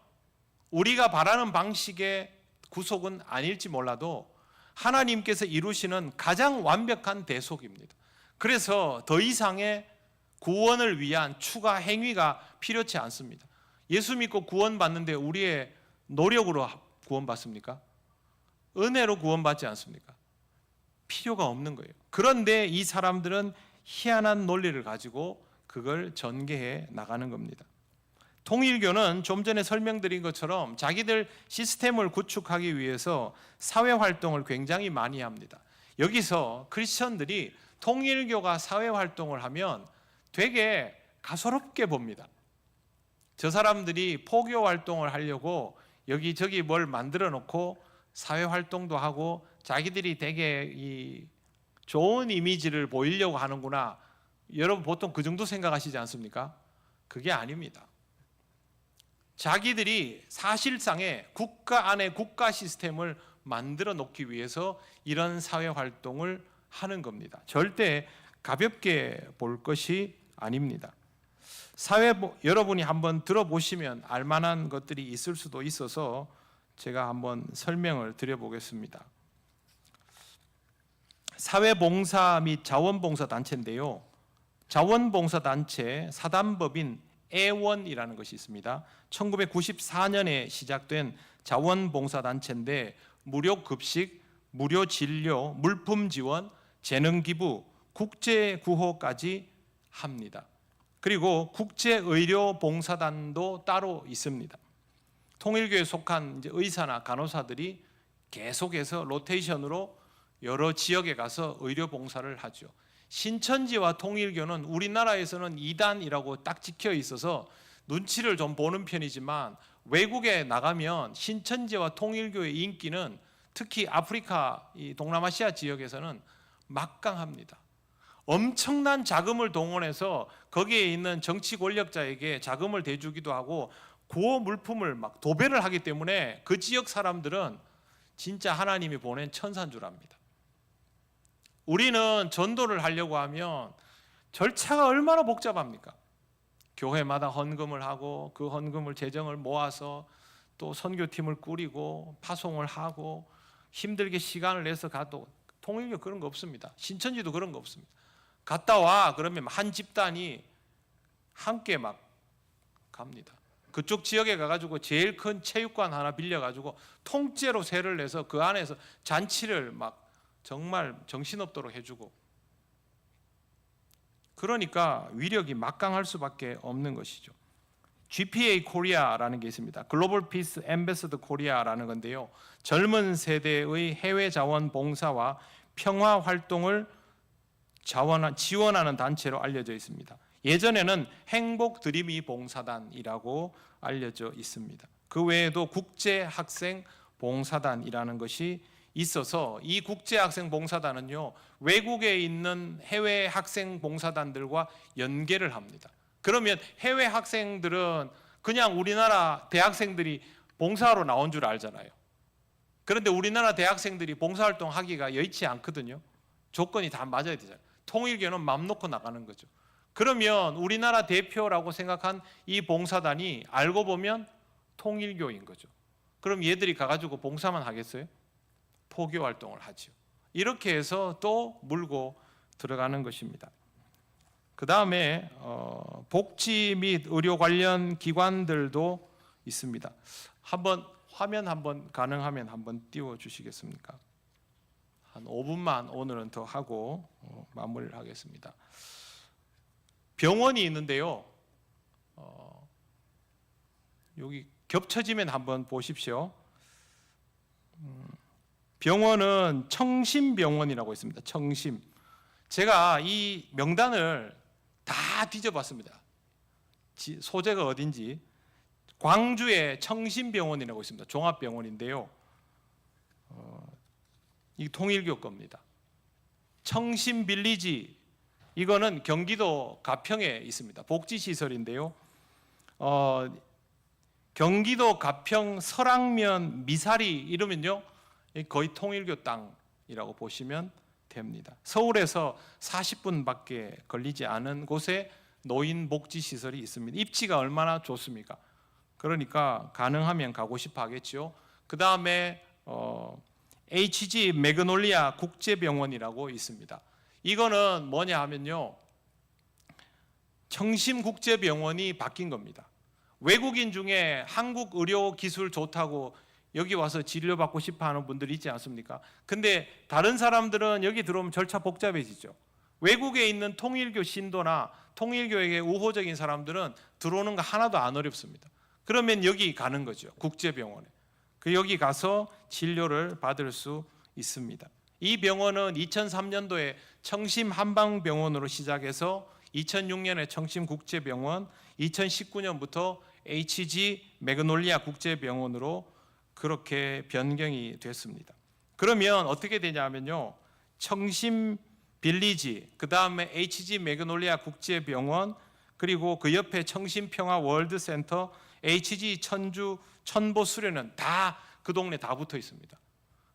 우리가 바라는 방식의 구속은 아닐지 몰라도 하나님께서 이루시는 가장 완벽한 대속입니다. 그래서 더 이상의 구원을 위한 추가 행위가 필요치 않습니다. 예수 믿고 구원받는데 우리의 노력으로 구원받습니까? 은혜로 구원받지 않습니까? 필요가 없는 거예요. 그런데 이 사람들은 희한한 논리를 가지고 그걸 전개해 나가는 겁니다. 통일교는 좀 전에 설명드린 것처럼 자기들 시스템을 구축하기 위해서 사회활동을 굉장히 많이 합니다. 여기서 크리스천들이 통일교가 사회활동을 하면 되게 가소롭게 봅니다. 저 사람들이 포교활동을 하려고 여기저기 뭘 만들어 놓고 사회활동도 하고 자기들이 되게 좋은 이미지를 보이려고 하는구나. 여러분 보통 그 정도 생각하시지 않습니까? 그게 아닙니다. 자기들이 사실상의 국가 안에 국가 시스템을 만들어 놓기 위해서 이런 사회활동을 하는 겁니다. 절대 가볍게 볼 것이 아닙니다. 여러분이 한번 들어보시면 알만한 것들이 있을 수도 있어서 제가 한번 설명을 드려보겠습니다. 사회봉사 및 자원봉사단체인데요, 자원봉사단체 사단법인 애원이라는 것이 있습니다. 1994년에 시작된 자원봉사단체인데 무료 급식, 무료 진료, 물품 지원, 재능 기부, 국제 구호까지 합니다. 그리고 국제의료봉사단도 따로 있습니다. 통일교에 속한 의사나 간호사들이 계속해서 로테이션으로 여러 지역에 가서 의료 봉사를 하죠. 신천지와 통일교는 우리나라에서는 이단이라고 딱 찍혀 있어서 눈치를 좀 보는 편이지만 외국에 나가면 신천지와 통일교의 인기는 특히 아프리카, 이 동남아시아 지역에서는 막강합니다. 엄청난 자금을 동원해서 거기에 있는 정치 권력자에게 자금을 대주기도 하고 구호 물품을 막 도배를 하기 때문에 그 지역 사람들은 진짜 하나님이 보낸 천사인 줄 압니다. 우리는 전도를 하려고 하면 절차가 얼마나 복잡합니까? 교회마다 헌금을 하고 그 헌금을 재정을 모아서 또 선교팀을 꾸리고 파송을 하고 힘들게 시간을 내서 가도 통일교 그런 거 없습니다. 신천지도 그런 거 없습니다. 갔다 와 그러면 한 집단이 함께 막 갑니다. 그쪽 지역에 가가지고 제일 큰 체육관 하나 빌려가지고 통째로 세를 내서 그 안에서 잔치를 막 정말 정신없도록 해주고, 그러니까 위력이 막강할 수밖에 없는 것이죠. GPA 코리아라는 게 있습니다. 글로벌 피스 앰베서더 코리아라는 건데요, 젊은 세대의 해외 자원 봉사와 평화 활동을 지원하는 단체로 알려져 있습니다. 예전에는 행복 드림이 봉사단이라고 알려져 있습니다. 그 외에도 국제 학생 봉사단이라는 것이 있어서 이 국제 학생 봉사단은요, 외국에 있는 해외 학생 봉사단들과 연계를 합니다. 그러면 해외 학생들은 그냥 우리나라 대학생들이 봉사하러 나온 줄 알잖아요. 그런데 우리나라 대학생들이 봉사활동 하기가 여의치 않거든요. 조건이 다 맞아야 되잖아요. 통일교는 맘 놓고 나가는 거죠. 그러면 우리나라 대표라고 생각한 이 봉사단이 알고 보면 통일교인 거죠. 그럼 얘들이 가가지고 봉사만 하겠어요? 포교 활동을 하죠. 이렇게 해서 또 물고 들어가는 것입니다. 그 다음에 복지 및 의료 관련 기관들도 있습니다. 한번 화면 한번 가능하면 한번 띄워 주시겠습니까? 한 5분만 오늘은 더 하고 마무리를 하겠습니다. 병원이 있는데요, 여기 겹쳐지면 한번 보십시오. 병원은 청심병원이라고 있습니다. 청심. 제가 이 명단을 다 뒤져봤습니다. 소재가 어딘지. 광주에 청심병원이라고 있습니다. 종합병원인데요, 이 통일교 겁니다. 청심빌리지, 이거는 경기도 가평에 있습니다. 복지시설인데요, 경기도 가평 설악면 미사리 이러면요 거의 통일교 땅이라고 보시면 됩니다. 서울에서 40분밖에 걸리지 않은 곳에 노인 복지시설이 있습니다. 입지가 얼마나 좋습니까? 그러니까 가능하면 가고 싶어 하겠죠. 그 다음에 HG 매그놀리아 국제병원이라고 있습니다. 이거는 뭐냐 하면요, 청심국제병원이 바뀐 겁니다. 외국인 중에 한국 의료 기술 좋다고 여기 와서 진료받고 싶어 하는 분들이 있지 않습니까? 근데 다른 사람들은 여기 들어오면 절차 복잡해지죠. 외국에 있는 통일교 신도나 통일교에게 우호적인 사람들은 들어오는 거 하나도 안 어렵습니다. 그러면 여기 가는 거죠. 국제병원에. 여기 가서 진료를 받을 수 있습니다. 이 병원은 2003년도에 청심한방병원으로 시작해서 2006년에 청심국제병원, 2019년부터 HG 매그놀리아 국제병원으로 그렇게 변경이 됐습니다. 그러면 어떻게 되냐면요, 청심 빌리지, 그 다음에 HG 매그놀리아 국제병원, 그리고 그 옆에 청심평화 월드센터, HG 천주 천보수련은 다 그 동네 다 붙어 있습니다.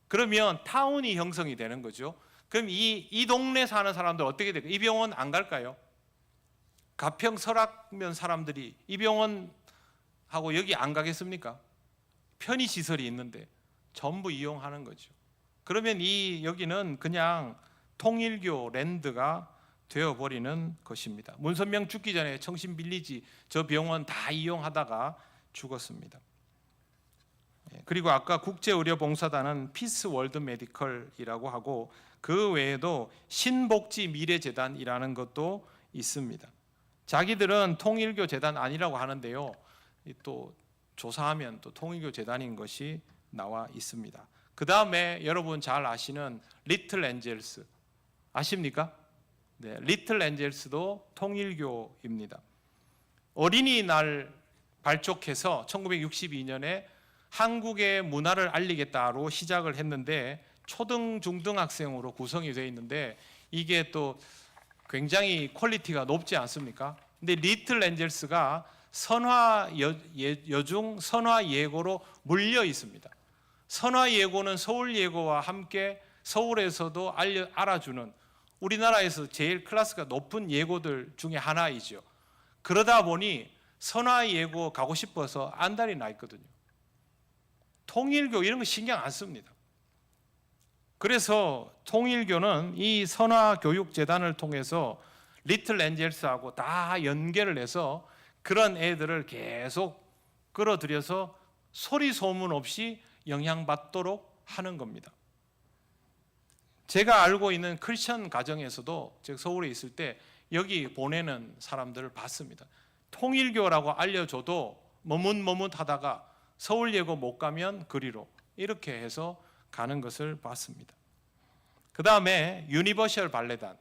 그러면 타운이 형성이 되는 거죠. 그럼 이 동네 사는 사람들 어떻게 될까요? 이 병원 안 갈까요? 가평 설악면 사람들이 이 병원하고 여기 안 가겠습니까? 편의시설이 있는데 전부 이용하는 거죠. 그러면 여기는 그냥 통일교 랜드가 되어버리는 것입니다. 문선명 죽기 전에 청심빌리지 저 병원 다 이용하다가 죽었습니다. 그리고 아까 국제의료봉사단은 피스 월드 메디컬이라고 하고, 그 외에도 신복지 미래재단이라는 것도 있습니다. 자기들은 통일교 재단 아니라고 하는데요, 또 조사하면 또 통일교 재단인 것이 나와 있습니다. 그 다음에 여러분 잘 아시는 리틀 엔젤스 아십니까? 네, 리틀 엔젤스도 통일교입니다. 어린이날 발족해서 1962년에 한국의 문화를 알리겠다로 시작을 했는데 초등, 중등 학생으로 구성이 되어 있는데 이게 또 굉장히 퀄리티가 높지 않습니까? 근데 리틀 엔젤스가 여중 선화 예고로 물려 있습니다. 선화 예고는 서울 예고와 함께 서울에서도 알아주는 우리나라에서 제일 클래스가 높은 예고들 중에 하나이죠. 그러다 보니 선화 예고 가고 싶어서 안달이 나 있거든요. 통일교 이런 거 신경 안 씁니다. 그래서 통일교는 이 선화교육재단을 통해서 리틀 엔젤스하고 다 연계를 해서 그런 애들을 계속 끌어들여서 소리 소문 없이 영향받도록 하는 겁니다. 제가 알고 있는 크리스천 가정에서도 제가 서울에 있을 때 여기 보내는 사람들을 봤습니다. 통일교라고 알려줘도 머뭇머뭇하다가 서울 예고 못 가면 그리로 이렇게 해서 가는 것을 봤습니다. 그 다음에 유니버셜 발레단,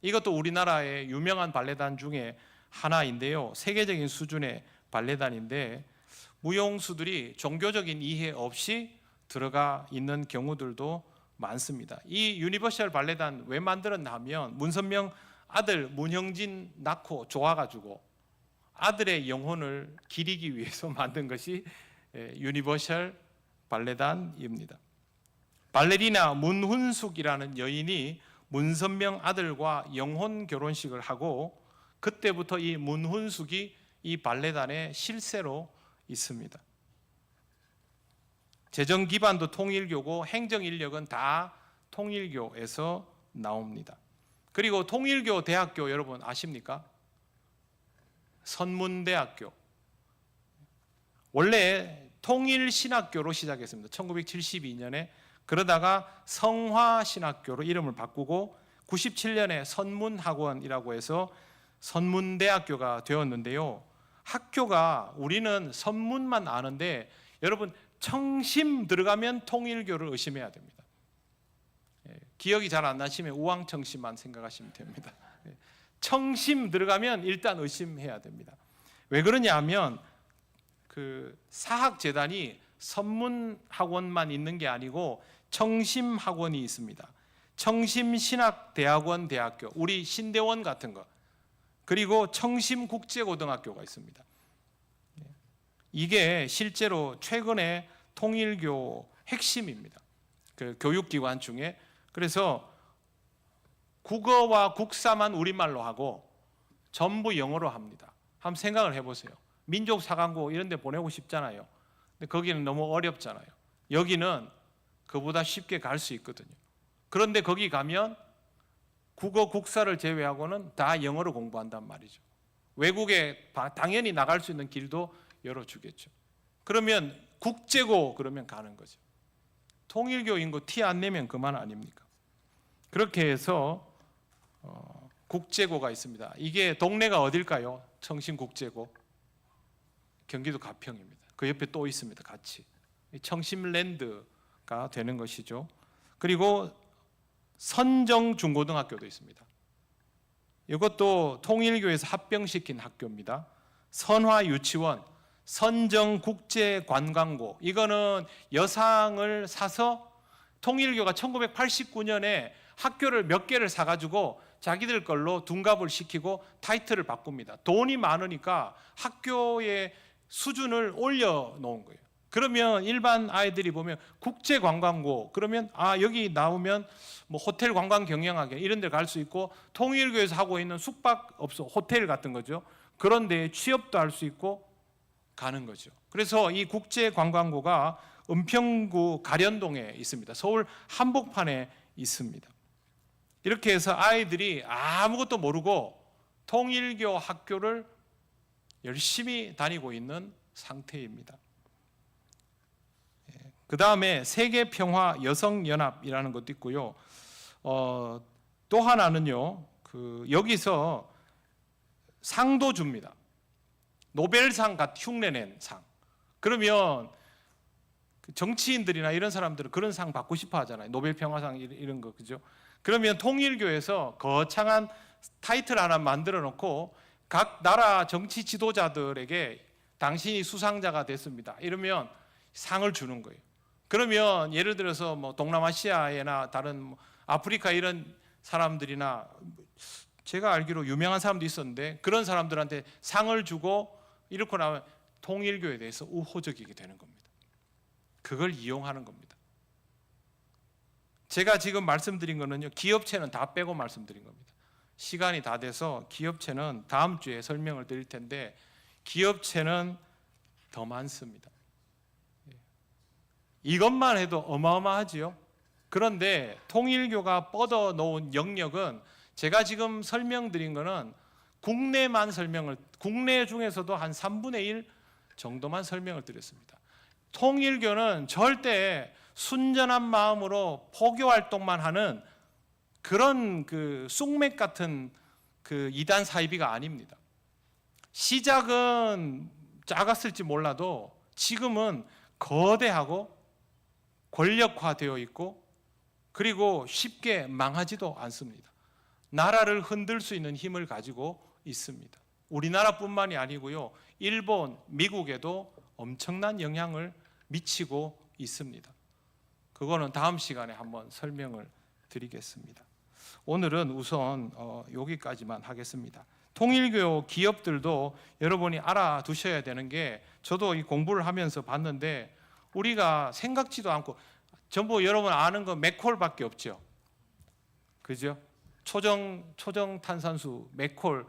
이것도 우리나라의 유명한 발레단 중에 하나인데요. 세계적인 수준의 발레단인데 무용수들이 종교적인 이해 없이 들어가 있는 경우들도 많습니다. 이 유니버셜 발레단 왜 만들었나 하면 문선명 아들 문형진 낳고 좋아가지고 아들의 영혼을 기리기 위해서 만든 것이 유니버셜 발레단입니다. 발레리나 문훈숙이라는 여인이 문선명 아들과 영혼 결혼식을 하고 그때부터 이 문훈숙이 이 발레단의 실세로 있습니다. 재정 기반도 통일교고 행정 인력은 다 통일교에서 나옵니다. 그리고 통일교 대학교 여러분 아십니까? 선문대학교. 원래 통일신학교로 시작했습니다. 1972년에. 그러다가 성화신학교로 이름을 바꾸고 97년에 선문학원이라고 해서 선문대학교가 되었는데요. 학교가 우리는 선문만 아는데 여러분 청심 들어가면 통일교를 의심해야 됩니다. 기억이 잘 안 나시면 우왕청심만 생각하시면 됩니다. 청심 들어가면 일단 의심해야 됩니다. 왜 그러냐 하면 그 사학재단이 선문학원만 있는 게 아니고 청심학원이 있습니다. 청심신학대학원 대학교, 우리 신대원 같은 거, 그리고 청심국제고등학교가 있습니다. 이게 실제로 최근에 통일교 핵심입니다. 그 교육기관 중에. 그래서 국어와 국사만 우리말로 하고 전부 영어로 합니다. 한번 생각을 해보세요. 민족사관고 이런 데 보내고 싶잖아요. 근데 거기는 너무 어렵잖아요. 여기는 그보다 쉽게 갈 수 있거든요. 그런데 거기 가면 국어, 국사를 제외하고는 다 영어로 공부한단 말이죠. 외국에 당연히 나갈 수 있는 길도 열어주겠죠. 그러면 국제고 그러면 가는 거죠. 통일교인 거 티 안 내면 그만 아닙니까? 그렇게 해서 국제고가 있습니다. 이게 동네가 어딜까요? 청심국제고. 경기도 가평입니다. 그 옆에 또 있습니다. 같이. 청심랜드가 되는 것이죠. 그리고 선정중고등학교도 있습니다. 이것도 통일교에서 합병시킨 학교입니다. 선화유치원, 선정국제관광고, 이거는 여상을 사서 통일교가 1989년에 학교를 몇 개를 사가지고 자기들 걸로 둔갑을 시키고 타이틀을 바꿉니다. 돈이 많으니까 학교의 수준을 올려놓은 거예요. 그러면 일반 아이들이 보면 국제관광고 그러면 여기 나오면 뭐 호텔 관광 경영학원 이런 데 갈 수 있고 통일교에서 하고 있는 숙박업소 호텔 같은 거죠. 그런 데 취업도 할 수 있고 가는 거죠. 그래서 이 국제관광고가 은평구 가련동에 있습니다. 서울 한복판에 있습니다. 이렇게 해서 아이들이 아무것도 모르고 통일교 학교를 열심히 다니고 있는 상태입니다. 그 다음에 세계평화여성연합이라는 것도 있고요. 또 하나는요, 여기서 상도 줍니다. 노벨상 같은 흉내낸 상. 그러면 정치인들이나 이런 사람들은 그런 상 받고 싶어 하잖아요. 노벨 평화상 이런 거, 그죠? 그러면 통일교에서 거창한 타이틀 하나 만들어 놓고 각 나라 정치 지도자들에게 당신이 수상자가 됐습니다, 이러면 상을 주는 거예요. 그러면 예를 들어서 뭐 동남아시아나 다른 뭐 아프리카 이런 사람들이나 제가 알기로 유명한 사람도 있었는데 그런 사람들한테 상을 주고 이렇게 나면 통일교에 대해서 우호적이게 되는 겁니다. 그걸 이용하는 겁니다. 제가 지금 말씀드린 거는요, 기업체는 다 빼고 말씀드린 겁니다. 시간이 다 돼서 기업체는 다음 주에 설명을 드릴 텐데 기업체는 더 많습니다. 이것만 해도 어마어마하지요. 그런데 통일교가 뻗어 놓은 영역은 제가 지금 설명드린 거는 국내 중에서도 한 3분의 1 정도만 설명을 드렸습니다. 통일교는 절대 순전한 마음으로 포교 활동만 하는 그런 그 쑥맥 같은 그 이단 사이비가 아닙니다. 시작은 작았을지 몰라도 지금은 거대하고 권력화되어 있고 그리고 쉽게 망하지도 않습니다. 나라를 흔들 수 있는 힘을 가지고 있습니다. 우리나라뿐만이 아니고요, 일본, 미국에도 엄청난 영향을 미치고 있습니다. 그거는 다음 시간에 한번 설명을 드리겠습니다. 오늘은 우선 여기까지만 하겠습니다. 통일교 기업들도 여러분이 알아두셔야 되는 게, 저도 이 공부를 하면서 봤는데 우리가 생각지도 않고 전부 여러분 아는 거 맥콜밖에 없죠. 그죠? 초정 탄산수 맥콜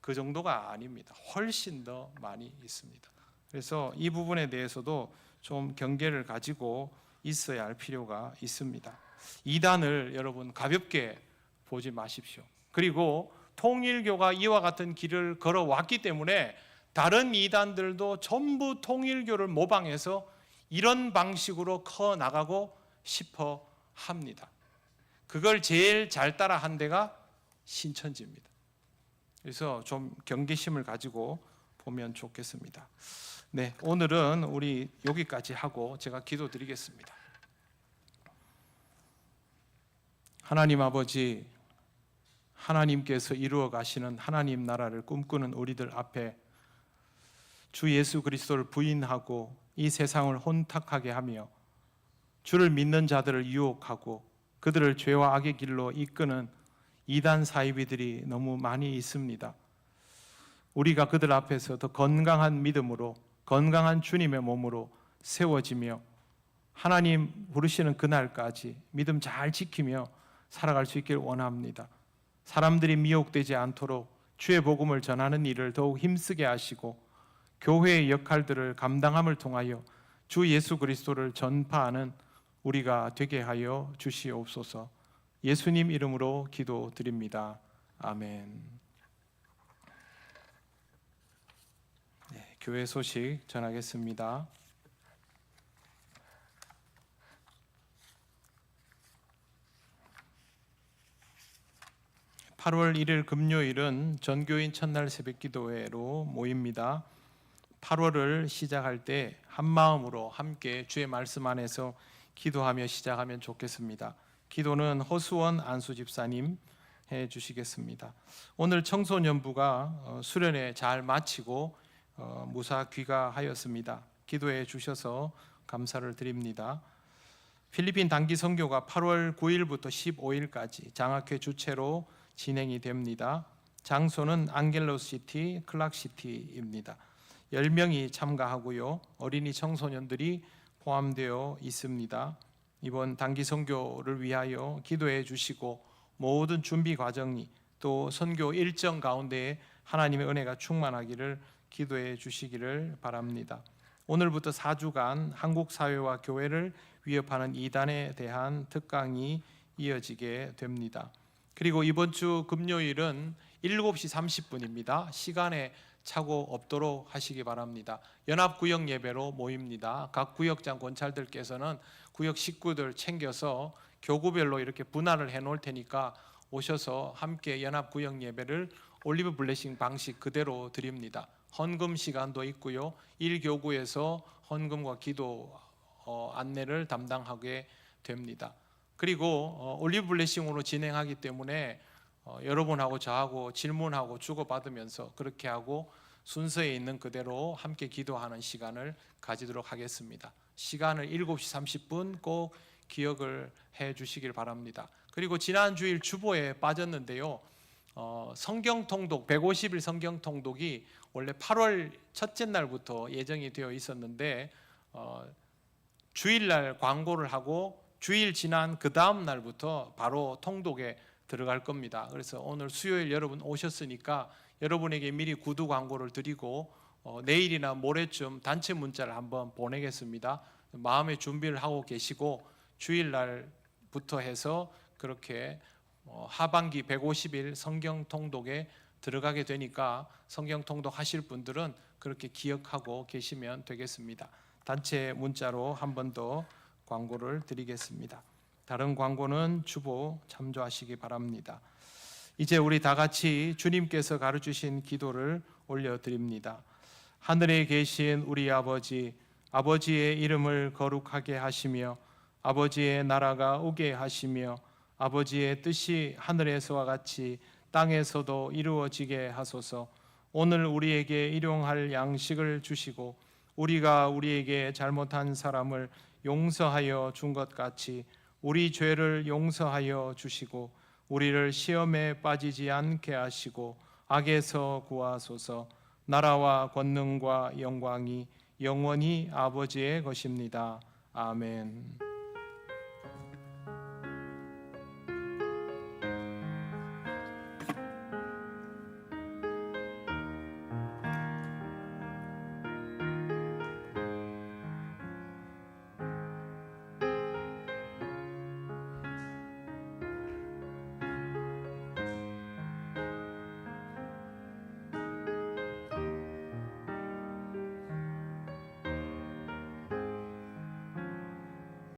그 정도가 아닙니다. 훨씬 더 많이 있습니다. 그래서 이 부분에 대해서도 좀 경계를 가지고 있어야 할 필요가 있습니다. 이단을 여러분 가볍게 보지 마십시오. 그리고 통일교가 이와 같은 길을 걸어왔기 때문에 다른 이단들도 전부 통일교를 모방해서 이런 방식으로 커 나가고 싶어 합니다. 그걸 제일 잘 따라한 데가 신천지입니다. 그래서 좀 경계심을 가지고 보면 좋겠습니다. 네, 오늘은 우리 여기까지 하고 제가 기도드리겠습니다. 하나님 아버지, 하나님께서 이루어 가시는 하나님 나라를 꿈꾸는 우리들 앞에 주 예수 그리스도를 부인하고 이 세상을 혼탁하게 하며 주를 믿는 자들을 유혹하고 그들을 죄와 악의 길로 이끄는 이단 사이비들이 너무 많이 있습니다. 우리가 그들 앞에서 더 건강한 믿음으로, 건강한 주님의 몸으로 세워지며 하나님 부르시는 그날까지 믿음 잘 지키며 살아갈 수 있길 원합니다. 사람들이 미혹되지 않도록 주의 복음을 전하는 일을 더욱 힘쓰게 하시고 교회의 역할들을 감당함을 통하여 주 예수 그리스도를 전파하는 우리가 되게 하여 주시옵소서. 예수님 이름으로 기도드립니다. 아멘. 네, 교회 소식 전하겠습니다. (8월 1일) 금요일은 전교인 첫날 새벽기도회로 모입니다. 8월을 시작할 때 한마음으로 함께 주의 말씀 안에서 기도하며 시작하면 좋겠습니다. 기도는 허수원 안수 집사님 해 주시겠습니다. 오늘 청소년부가 수련회 잘 마치고 무사 귀가하였습니다. 기도해 주셔서 감사를 드립니다. 필리핀 단기 선교가 8월 9일부터 15일까지 장학회 주최로 진행이 됩니다. 장소는 앙겔로시티, 클락시티입니다. 10명이 참가하고요, 어린이 청소년들이 포함되어 있습니다. 이번 단기 선교를 위하여 기도해 주시고 모든 준비 과정이 또 선교 일정 가운데 하나님의 은혜가 충만하기를 기도해 주시기를 바랍니다. 오늘부터 4주간 한국 사회와 교회를 위협하는 이단에 대한 특강이 이어지게 됩니다. 그리고 이번 주 금요일은 7시 30분입니다. 시간에 착오 없도록 하시기 바랍니다. 연합구역 예배로 모입니다. 각 구역장 권찰들께서는 구역 식구들 챙겨서 교구별로 이렇게 분할을 해놓을 테니까 오셔서 함께 연합구역 예배를 올리브 블레싱 방식 그대로 드립니다. 헌금 시간도 있고요, 1교구에서 헌금과 기도 안내를 담당하게 됩니다. 그리고 올리브 블레싱으로 진행하기 때문에 여러분하고 저하고 질문하고 주고받으면서 그렇게 하고 순서에 있는 그대로 함께 기도하는 시간을 가지도록 하겠습니다. 시간을 7시 30분 꼭 기억을 해 주시길 바랍니다. 그리고 지난 주일 주보에 빠졌는데요. 성경 통독 150일 성경 통독이 원래 8월 첫째 날부터 예정이 되어 있었는데 주일날 광고를 하고 주일 지난 그 다음 날부터 바로 통독에 들어갈 겁니다. 그래서 오늘 수요일 여러분 오셨으니까 여러분에게 미리 구두 광고를 드리고 내일이나 모레쯤 단체 문자를 한번 보내겠습니다. 마음의 준비를 하고 계시고 주일날부터 해서 그렇게 하반기 150일 성경 통독에 들어가게 되니까 성경 통독 하실 분들은 그렇게 기억하고 계시면 되겠습니다. 단체 문자로 한 번 더 광고를 드리겠습니다. 다른 광고는 주보 참조하시기 바랍니다. 이제 우리 다 같이 주님께서 가르치신 기도를 올려드립니다. 하늘에 계신 우리 아버지, 아버지의 이름을 거룩하게 하시며 아버지의 나라가 오게 하시며 아버지의 뜻이 하늘에서와 같이 땅에서도 이루어지게 하소서. 오늘 우리에게 일용할 양식을 주시고 우리가 우리에게 잘못한 사람을 용서하여 준 것 같이 우리 죄를 용서하여 주시고 우리를 시험에 빠지지 않게 하시고 악에서 구하소서. 나라와 권능과 영광이 영원히 아버지의 것입니다. 아멘.